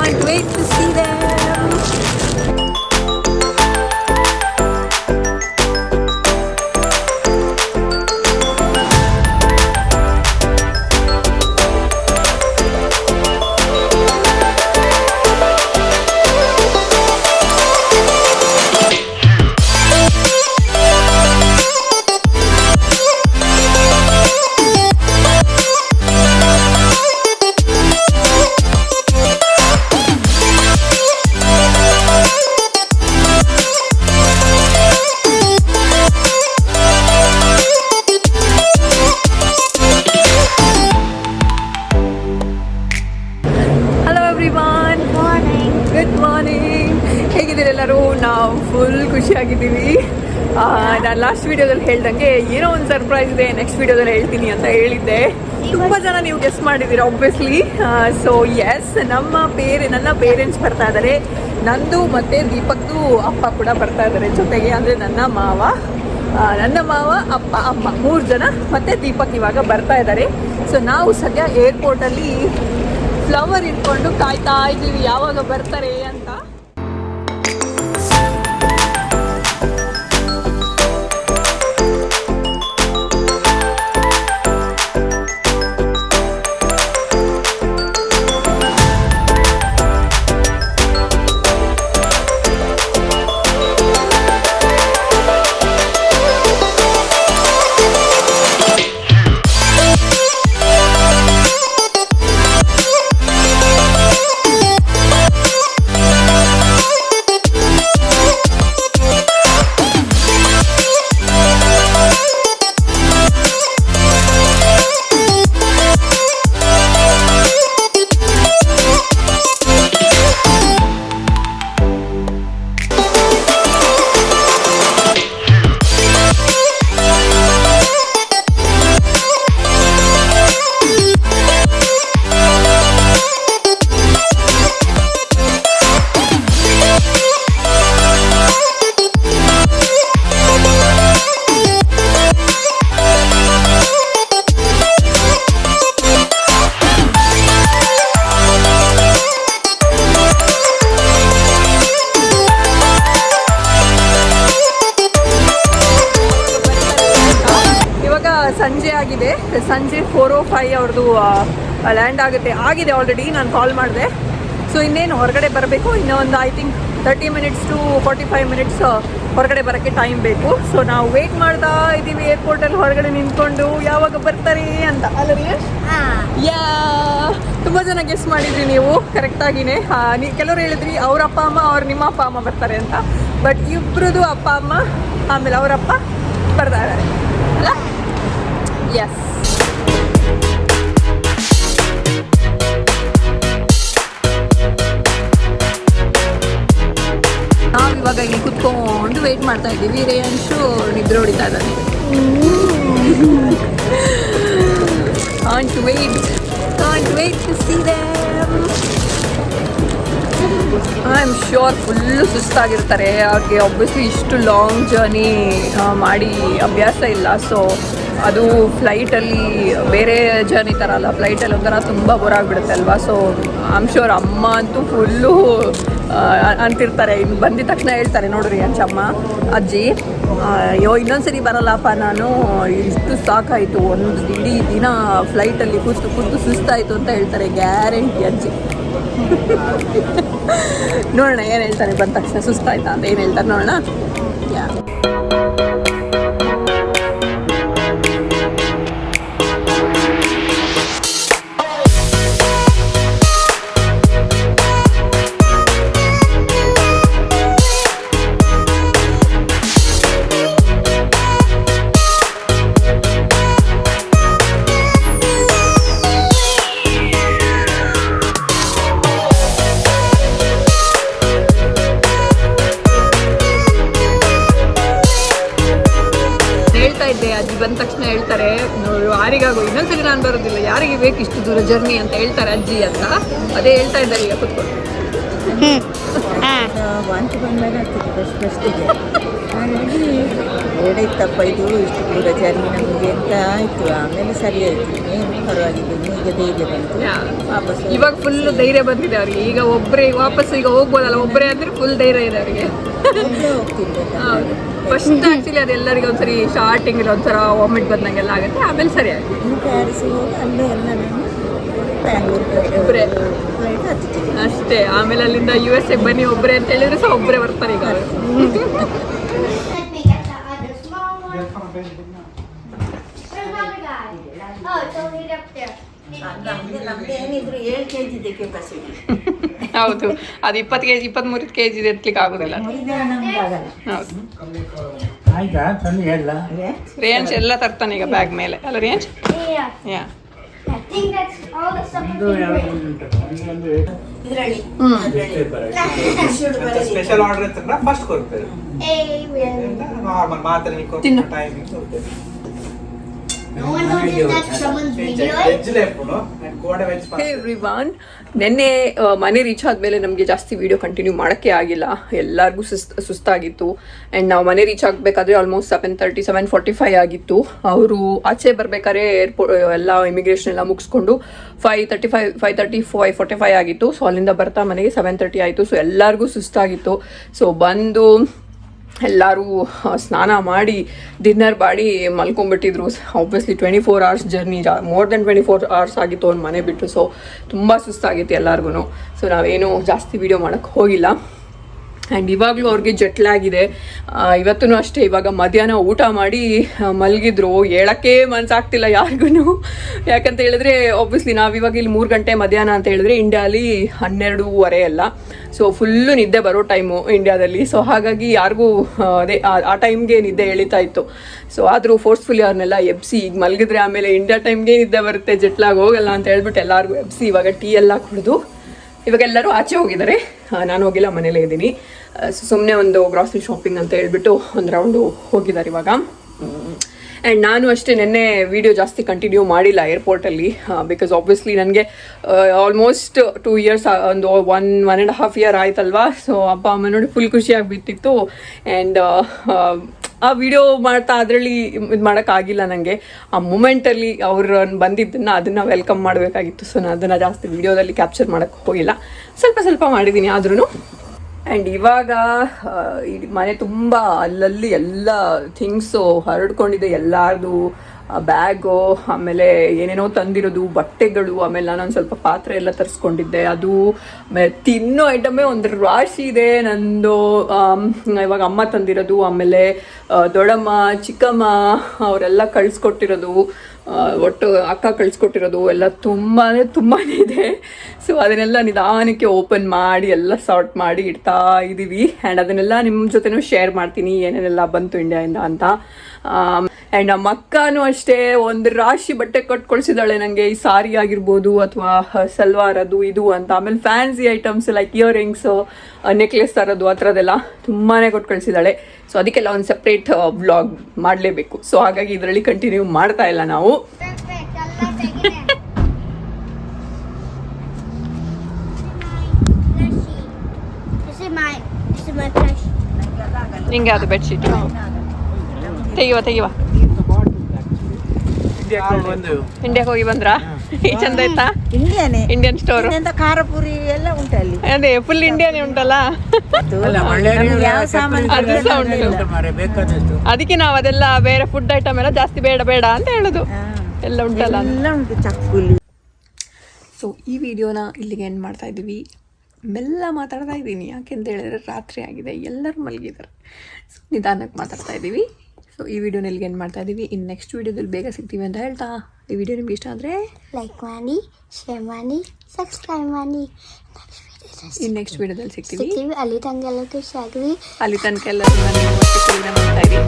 Can't wait to see them. ಹೇಗಿದ್ದೀರೆಲ್ಲರೂ? ನಾವು full ಖುಷಿಯಾಗಿದ್ದೀವಿ. ನಾನು last ವಿಡಿಯೋದಲ್ಲಿ ಹೇಳ್ದಂಗೆ ಏನೋ ಒಂದು ಸರ್ಪ್ರೈಸ್ ಇದೆ, ನೆಕ್ಸ್ಟ್ ವಿಡಿಯೋದಲ್ಲಿ ಹೇಳ್ತೀನಿ ಅಂತ ಹೇಳಿದ್ದೆ. ತುಂಬ ಜನ ನೀವು ಗೆಸ್ ಮಾಡಿದ್ದೀರಾ ಆಬ್ವಿಯಸ್ಲಿ. ಸೊ ಎಸ್, ನನ್ನ ಪೇರೆಂಟ್ಸ್ ಬರ್ತಾ ಇದ್ದಾರೆ. ನಂದು ಮತ್ತು ದೀಪಕ್ದು ಅಪ್ಪ ಕೂಡ ಬರ್ತಾ ಇದ್ದಾರೆ ಜೊತೆಗೆ. ಅಂದರೆ ನನ್ನ ಮಾವ, ಅಪ್ಪ, ಅಮ್ಮ 3 ಜನ ಮತ್ತು ದೀಪಕ್ ಇವಾಗ ಬರ್ತಾ ಇದ್ದಾರೆ. ಸೊ ನಾವು ಸದ್ಯ ಏರ್ಪೋರ್ಟಲ್ಲಿ ಫ್ಲವರ್ ಇಟ್ಕೊಂಡು ಕಾಯ್ತಾ ಇದ್ದೀವಿ ಯಾವಾಗ ಬರ್ತಾರೆ ಅಂತ. ಸಂಜೆ ಆಗಿದೆ. ಸಂಜೆ 4:05 ಅವ್ರದ್ದು ಲ್ಯಾಂಡ್ ಆಗಿದೆ ಆಲ್ರೆಡಿ. ನಾನು ಕಾಲ್ ಮಾಡಿದೆ. ಸೊ ಇನ್ನೇನು ಹೊರಗಡೆ ಬರಬೇಕು. ಇನ್ನೂ ಒಂದು I think 30 minutes to 45 minutes ಹೊರಗಡೆ ಬರೋಕ್ಕೆ ಟೈಮ್ ಬೇಕು. ಸೊ ನಾವು ವೇಟ್ ಮಾಡ್ತಾ ಇದ್ದೀವಿ ಏರ್ಪೋರ್ಟಲ್ಲಿ ಹೊರಗಡೆ ನಿಂತ್ಕೊಂಡು ಯಾವಾಗ ಬರ್ತಾರೆ ಅಂತ. ಅಲ್ಲ ಯಾ, ತುಂಬ ಜನ ಗೆಸ್ ಮಾಡಿದ್ರಿ ನೀವು ಕರೆಕ್ಟಾಗಿನೇ. ಕೆಲವರು ಹೇಳಿದ್ರಿ ಅವ್ರ ಅಪ್ಪ ಅಮ್ಮ ನಿಮ್ಮ ಅಪ್ಪ ಅಮ್ಮ ಬರ್ತಾರೆ ಅಂತ. ಬಟ್ ಇಬ್ಬರದು ಅಪ್ಪ ಅಮ್ಮ ಆಮೇಲೆ ಅವರಪ್ಪ ಬರ್ತಾ ಇದ್ದಾರೆ ಅಲ್ಲ. ಎಸ್, ನಾವಿವಾಗ ಇಲ್ಲಿ ಕುತ್ಕೊಂಡು ವೇಟ್ ಮಾಡ್ತಾ ಇದ್ದೀವಿ. ರೇಯಂಶು ನಿದ್ರೆ ಹೊಡಿತಾ ಇದ್ದಾನೆ. Can't wait to see them. I am sure full ಸುಸ್ತಾಗಿರ್ತಾರೆ. ಅವ್ರಿಗೆ ಆಬ್ವಿಯಸ್ಲಿ ಇಷ್ಟು ಲಾಂಗ್ ಜರ್ನಿ ಮಾಡಿ ಅಭ್ಯಾಸ ಇಲ್ಲ. ಸೊ ಅದು ಫ್ಲೈಟಲ್ಲಿ ಬೇರೆ ಜರ್ನಿ ಥರ ಅಲ್ಲ. ಫ್ಲೈಟಲ್ಲಿ ಒಂಥರ ತುಂಬ ಬೋರ್ ಆಗಿಬಿಡುತ್ತೆ ಅಲ್ವಾ. ಸೊ ಐ ಆಮ್ ಶ್ಯೂರ್ ಅಮ್ಮ ಅಂತೂ ಫುಲ್ಲು ಅಂತಿರ್ತಾರೆ. ಇನ್ನು ಬಂದಿದ ತಕ್ಷಣ ಹೇಳ್ತಾರೆ, ನೋಡ್ರಿ ಅಂಚಮ್ಮ ಅಜ್ಜಿ, ಅಯ್ಯೋ ಇನ್ನೊಂದ್ಸರಿ ಬರಲ್ಲಪ್ಪ, ನಾನು ಇಷ್ಟು ಸಾಕಾಯಿತು, ಒಂದು ಇಡೀ ದಿನ ಫ್ಲೈಟಲ್ಲಿ ಕೂತು ಸುಸ್ತಾಯಿತು ಅಂತ ಹೇಳ್ತಾರೆ. ಗ್ಯಾರಂಟಿ ಅಜ್ಜಿ. ನೋಡೋಣ ಏನು ಹೇಳ್ತಾರೆ ಬಂದ ತಕ್ಷಣ. ಸುಸ್ತಾಯ್ತಾ ಅಂತ ಏನು ಹೇಳ್ತಾರೆ ನೋಡೋಣ. ಯಾ, ಅಜ್ಜಿ ಬಂದ ತಕ್ಷಣ ಹೇಳ್ತಾರೆ, ಯಾರಿಗಾಗೋ ಇನ್ನೊಂದ್ಸರಿ ನಾನು ಬರೋದಿಲ್ಲ, ಯಾರಿಗೆ ಬೇಕು ಇಷ್ಟು ದೂರ ಜರ್ನಿ ಅಂತ ಹೇಳ್ತಾರೆ ಅಜ್ಜಿ ಅಂತ. ಅದೇ ಹೇಳ್ತಾ ಇದ್ದಾರೆ ಈಗ ಕುತ್ಕೊಂಡು. ವಾಂತಿ ಬಂದಾಗ ಆಗ್ತಿತ್ತು ಫಸ್ಟಿಗೆ. ಹಾಗಾಗಿ ಬೇಡೈತಪ್ಪ ಇದು ಇಷ್ಟು ದೂರ ಜರ್ನಿ ನಮಗೆ ಅಂತ ಆಯಿತು. ಆಮೇಲೆ ಸರಿ ಆಯಿತು, ಏನು ಪರವಾಗಿದ್ದು. ಈಗ ಧೈರ್ಯ ಬಂತು ವಾಪಸ್. ಇವಾಗ ಫುಲ್ ಧೈರ್ಯ ಬಂದಿದೆ ಅವ್ರಿಗೆ. ಈಗ ಒಬ್ಬರೇ ವಾಪಸ್ ಈಗ ಹೋಗ್ಬೋದಲ್ಲ, ಒಬ್ಬರೇ ಅಂದರೆ ಫುಲ್ ಧೈರ್ಯ ಇದೆ ಅವರಿಗೆ. ಹೌದು, ಫಸ್ಟ್ ಆ್ಯಕ್ಚುಲಿ ಅದೆಲ್ಲರಿಗೆ ಒಂದ್ಸರಿ ಸ್ಟಾರ್ಟಿಂಗ್ ಒಂಥರ ವಾಮಿಟ್ ಬಂದಂಗೆಲ್ಲ ಆಗುತ್ತೆ, ಆಮೇಲೆ ಸರಿ ಆಗುತ್ತೆ. ಪ್ಯಾರಿಸಿಗೆ ಹೋಗಿ ಅಲ್ಲೇ ಎಲ್ಲ ನಾನು ಒಬ್ಬರೇ ಅಷ್ಟೇ. ಆಮೇಲೆ ಅಲ್ಲಿಂದ USA ಬನ್ನಿ ಒಬ್ಬರೇ ಅಂತ ಹೇಳಿದ್ರೆ ಸಹ ಒಬ್ಬರೇ ಬರ್ತಾರೆ ಈಗ. ನಮ್ದೇನಿದ್ರು 7 kg ಇದೆ ಕೆಪಾಸಿಟಿ. ಹೌದು, ಅದು 20 kg 23 kg ಎತ್ತಲಿಕ್ಕೆ ಆಗೋದಿಲ್ಲ. ಹೌದು, ರೇಂಜ್ ಎಲ್ಲ ತರ್ತಾನೆ ಈಗ ಬ್ಯಾಗ್ ಮೇಲೆ ಅಲ್ಲ ರೇಂಜ್. ಯಾ ಸ್ಪೆಷಲ್ ಆರ್ಡರ್ ಇತ್ತಂದ್ರೆ ಫಸ್ಟ್ ಕೊಡ್ತೇವೆ. ನಾರ್ಮಲ್ ಮಾತ್ರ ತಿನ್ನು. ಎವ್ರಿವನ್, ನೆನ್ನೆ ಮನೆ ರೀಚ್ ಆದಮೇಲೆ ನಮಗೆ ಜಾಸ್ತಿ ವಿಡಿಯೋ ಕಂಟಿನ್ಯೂ ಮಾಡೋಕ್ಕೆ ಆಗಿಲ್ಲ. ಎಲ್ಲರಿಗೂ ಸುಸ್ತಾಗಿತ್ತು. ಆ್ಯಂಡ್ ನಾವು ಮನೆ ರೀಚ್ ಆಗಬೇಕಾದ್ರೆ ಆಲ್ಮೋಸ್ಟ್ 7:30 7:45 ಆಗಿತ್ತು. ಅವರು ಆಚೆ ಬರಬೇಕಾದ್ರೆ ಏರ್ಪೋರ್ಟ್ ಎಲ್ಲ ಇಮಿಗ್ರೇಷನ್ ಎಲ್ಲ ಮುಗಿಸ್ಕೊಂಡು 5:35 5:45 ಆಗಿತ್ತು. ಸೊ ಅಲ್ಲಿಂದ ಬರ್ತಾ ಮನೆಗೆ 7:30 ಆಯಿತು. ಸೊ ಎಲ್ಲರಿಗೂ ಸುಸ್ತಾಗಿತ್ತು. ಸೊ ಬಂದು ಎಲ್ಲರೂ ಸ್ನಾನ ಮಾಡಿ ಡಿನ್ನರ್ ಮಾಡಿ ಮಲ್ಕೊಂಡ್ಬಿಟ್ಟಿದ್ರು. Obviously 24 hours journey, more than 24 hours ಆಗಿತ್ತು ಅವ್ನು ಮನೆ ಬಿಟ್ಟು. ಸೊ ತುಂಬ ಸುಸ್ತಾಗಿತ್ತು ಎಲ್ಲರಿಗೂ. ಸೊ ನಾವೇನು ಜಾಸ್ತಿ ವೀಡಿಯೋ ಮಾಡೋಕ್ಕೆ ಹೋಗಿಲ್ಲ. ಆ್ಯಂಡ್ ಇವಾಗಲೂ ಅವ್ರಿಗೆ ಜೆಟ್ಲಾಗಿದೆ. ಇವತ್ತೂ ಅಷ್ಟೇ, ಇವಾಗ ಮಧ್ಯಾಹ್ನ ಊಟ ಮಾಡಿ ಮಲಗಿದ್ರು. ಹೇಳೋಕ್ಕೆ ಮನಸ್ಸಾಗ್ತಿಲ್ಲ ಯಾರಿಗೂ. ಯಾಕಂತ ಹೇಳಿದ್ರೆ ಆಬ್ವಿಯಸ್ಲಿ ನಾವಿವಾಗ ಇಲ್ಲಿ 3 ಗಂಟೆ ಮಧ್ಯಾಹ್ನ ಅಂತ ಹೇಳಿದ್ರೆ ಇಂಡಿಯಾಲಿ 12:30 ಎಲ್ಲ. ಸೊ ಫುಲ್ಲು ನಿದ್ದೆ ಬರೋ ಟೈಮು ಇಂಡಿಯಾದಲ್ಲಿ. ಸೊ ಹಾಗಾಗಿ ಯಾರಿಗೂ ಅದೇ ಆ ಟೈಮ್ಗೆ ನಿದ್ದೆ ಎಳಿತಾ ಇತ್ತು. ಸೊ ಆದರೂ ಫೋರ್ಸ್ಫುಲಿ ಅವ್ರನ್ನೆಲ್ಲ ಎಬ್ಸಿ, ಈಗ ಮಲಗಿದ್ರೆ ಆಮೇಲೆ ಇಂಡಿಯಾ ಟೈಮ್ಗೆ ನಿದ್ದೆ ಬರುತ್ತೆ, ಜೆಟ್ಲಾಗಿ ಹೋಗಲ್ಲ ಅಂತ ಹೇಳ್ಬಿಟ್ಟು ಎಲ್ಲರಿಗೂ ಎಬ್ಸಿ ಇವಾಗ ಟೀ ಎಲ್ಲ ಕುಡಿದು ಇವಾಗ ಎಲ್ಲರೂ ಆಚೆ ಹೋಗಿದ್ದಾರೆ. ನಾನು ಹೋಗಿಲ್ಲ, ಮನೇಲೇ ಇದ್ದೀನಿ. ಸುಮ್ಮನೆ ಒಂದು ಗ್ರಾಸರಿ ಶಾಪಿಂಗ್ ಅಂತ ಹೇಳ್ಬಿಟ್ಟು ಒಂದು ರೌಂಡು ಹೋಗಿದ್ದಾರೆ ಇವಾಗ. ಆ್ಯಂಡ್ ನಾನು ಅಷ್ಟೇ ನೆನ್ನೆ ವೀಡಿಯೋ ಜಾಸ್ತಿ ಕಂಟಿನ್ಯೂ ಮಾಡಿಲ್ಲ ಏರ್ಪೋರ್ಟಲ್ಲಿ. ಬಿಕಾಸ್ ಆಬ್ವಿಯಸ್ಲಿ ನನಗೆ ಆಲ್ಮೋಸ್ಟ್ 2 years, ಒಂದು 1.5 year ಆಯ್ತಲ್ವಾ. ಸೊ ಅಪ್ಪ ಅಮ್ಮ ನೋಡಿ ಫುಲ್ ಖುಷಿಯಾಗಿಬಿಟ್ಟಿತ್ತು. ಆ್ಯಂಡ್ ಆ ವಿಡಿಯೋ ಮಾಡ್ತಾ ಅದರಲ್ಲಿ ಇದು ಮಾಡೋಕ್ಕಾಗಿಲ್ಲ ನನಗೆ. ಆ ಮೂಮೆಂಟಲ್ಲಿ ಅವ್ರು ಬಂದಿದ್ದನ್ನು ಅದನ್ನು ವೆಲ್ಕಮ್ ಮಾಡಬೇಕಾಗಿತ್ತು. ಸೊ ನಾನು ಅದನ್ನು ಜಾಸ್ತಿ ವಿಡಿಯೋದಲ್ಲಿ ಕ್ಯಾಪ್ಚರ್ ಮಾಡೋಕ್ಕೆ ಹೋಗಿಲ್ಲ, ಸ್ವಲ್ಪ ಮಾಡಿದ್ದೀನಿ ಆದ್ರೂ. ಆ್ಯಂಡ್ ಇವಾಗ ಮನೆ ತುಂಬ ಅಲ್ಲಲ್ಲಿ ಎಲ್ಲ ಥಿಂಗ್ಸು ಹರಡ್ಕೊಂಡಿದೆ. ಎಲ್ಲಾರ್ದು ಬ್ಯಾಗು, ಆಮೇಲೆ ಏನೇನೋ ತಂದಿರೋದು, ಬಟ್ಟೆಗಳು, ಆಮೇಲೆ ನಾನೊಂದು ಸ್ವಲ್ಪ ಪಾತ್ರೆ ಎಲ್ಲ ತರಿಸ್ಕೊಂಡಿದ್ದೆ. ಅದು ಆಮೇಲೆ ತಿನ್ನೋ ಐಟಮೇ ಒಂದು ರಾಶಿ ಇದೆ ನಂದು. ಇವಾಗ ಅಮ್ಮ ತಂದಿರೋದು, ಆಮೇಲೆ ದೊಡ್ಡಮ್ಮ ಚಿಕ್ಕಮ್ಮ ಅವರೆಲ್ಲ ಕಳಿಸ್ಕೊಟ್ಟಿರೋದು, ಒಟ್ಟು ಅಕ್ಕ ಕಳಿಸ್ಕೊಟ್ಟಿರೋದು ಎಲ್ಲ ತುಂಬಾ ಇದೆ. ಸೊ ಅದನ್ನೆಲ್ಲ ನಿಧಾನಕ್ಕೆ ಓಪನ್ ಮಾಡಿ ಎಲ್ಲ ಸಾರ್ಟ್ ಮಾಡಿ ಇಡ್ತಾ ಇದ್ದೀವಿ. ಆ್ಯಂಡ್ ಅದನ್ನೆಲ್ಲ ನಿಮ್ಮ ಜೊತೆನೂ ಶೇರ್ ಮಾಡ್ತೀನಿ ಏನೇನೆಲ್ಲ ಬಂತು ಇಂಡಿಯಾದಿಂದ ಅಂತ. ಆ್ಯಂಡ್ ನಮ್ಮ ಅಕ್ಕನೂ ಅಷ್ಟೇ ಒಂದು ರಾಶಿ ಬಟ್ಟೆ ಕಳ್ಸಿದ್ದಾಳೆ ನನಗೆ. ಈ ಸಾರಿ ಆಗಿರ್ಬೋದು ಅಥವಾ ಸಲ್ವಾರ್ ಅದು ಇದು ಅಂತ. ಆಮೇಲೆ fancy items like earrings, necklace ತರೋದು, ಆ ಥರದ್ದೆಲ್ಲ ತುಂಬಾ ಕೊಟ್ಟು ಕಳಿಸಿದ್ದಾಳೆ. ಸೊ ಅದಕ್ಕೆಲ್ಲ ಒಂದು ಸಪ್ರೇಟ್ ವ್ಲಾಗ್ ಮಾಡಲೇಬೇಕು. ಸೊ ಹಾಗಾಗಿ ಇದರಲ್ಲಿ ಕಂಟಿನ್ಯೂ ಮಾಡ್ತಾ ಇಲ್ಲ ನಾವು. ನಿಂಗೆ ಅದು ಬೆಡ್ಶೀಟ್ ತೆಗಿವ ಇಂಡಿಯಾಕ್ಕೆ ಹೋಗಿ ಬಂದ್ರಾ? ಚಂದ ಆಯ್ತಾ? ಇಂಡಿಯನ್ ಸ್ಟೋರ್, ಖಾರಪುರಿ ಎಲ್ಲ ಉಂಟು ಅಲ್ಲಿ. ಅದೇ ಫುಲ್ ಇಂಡಿಯಾನೇ ಉಂಟಲ್ಲ. ಅದಕ್ಕೆ ನಾವು ಅದೆಲ್ಲ ಬೇರೆ ಫುಡ್ ಐಟಮ್ ಎಲ್ಲ ಜಾಸ್ತಿ ಬೇಡ ಅಂತ ಹೇಳುದು. ಎಲ್ಲ ಉಂಟಲ್ಲ, ಎಲ್ಲ ಉಂಟು, ಚಕ್ಕುಲಿ. ಸೊ ಈ ವಿಡಿಯೋನ ಇಲ್ಲಿಗೆ ಎಂಡ್ ಮಾಡ್ತಾ ಇದ್ದೀವಿ. ಮೆಲ್ಲ ಮಾತಾಡ್ತಾ ಇದ್ದೀನಿ, ಯಾಕೆಂತ ಹೇಳಿದ್ರೆ ರಾತ್ರಿ ಆಗಿದೆ, ಎಲ್ಲರೂ ಮಲಗಿದ್ದಾರೆ. ಸೊ ನಿಧಾನಕ್ಕೆ ಮಾತಾಡ್ತಾ ಇದ್ದೀವಿ. ಸೊ ಈ ವಿಡಿಯೋನ ಇಲ್ಲಿಗೆ ಎಂಡ್ ಮಾಡ್ತಾ ಇದ್ದೀವಿ. ಇನ್ನು ನೆಕ್ಸ್ಟ್ ವಿಡಿಯೋದಲ್ಲಿ ಬೇಗ ಸಿಗ್ತೀವಿ ಅಂತ ಹೇಳ್ತಾ, ಈ ವಿಡಿಯೋ ನಿಮ್ಗೆ ಇಷ್ಟ ಆದರೆ ಲೈಕ್ ಮಾಡಿ, ಶೇರ್ ಮಾಡಿ, ಸಬ್ಸ್ಕ್ರೈಬ್ ಮಾಡಿ. ನೆಕ್ಸ್ಟ್ ವಿಡಿಯೋದಲ್ಲಿ ಸಿಗ್ತೀವಿ. ಅಲ್ಲಿ ತನಕ ಎಲ್ಲ ಖುಷಿಯಾಗ್ರಿ. ಅಲ್ಲಿ ತನಕ ಎಲ್ಲ ಮಾಡ್ತಾ ಇರಿ.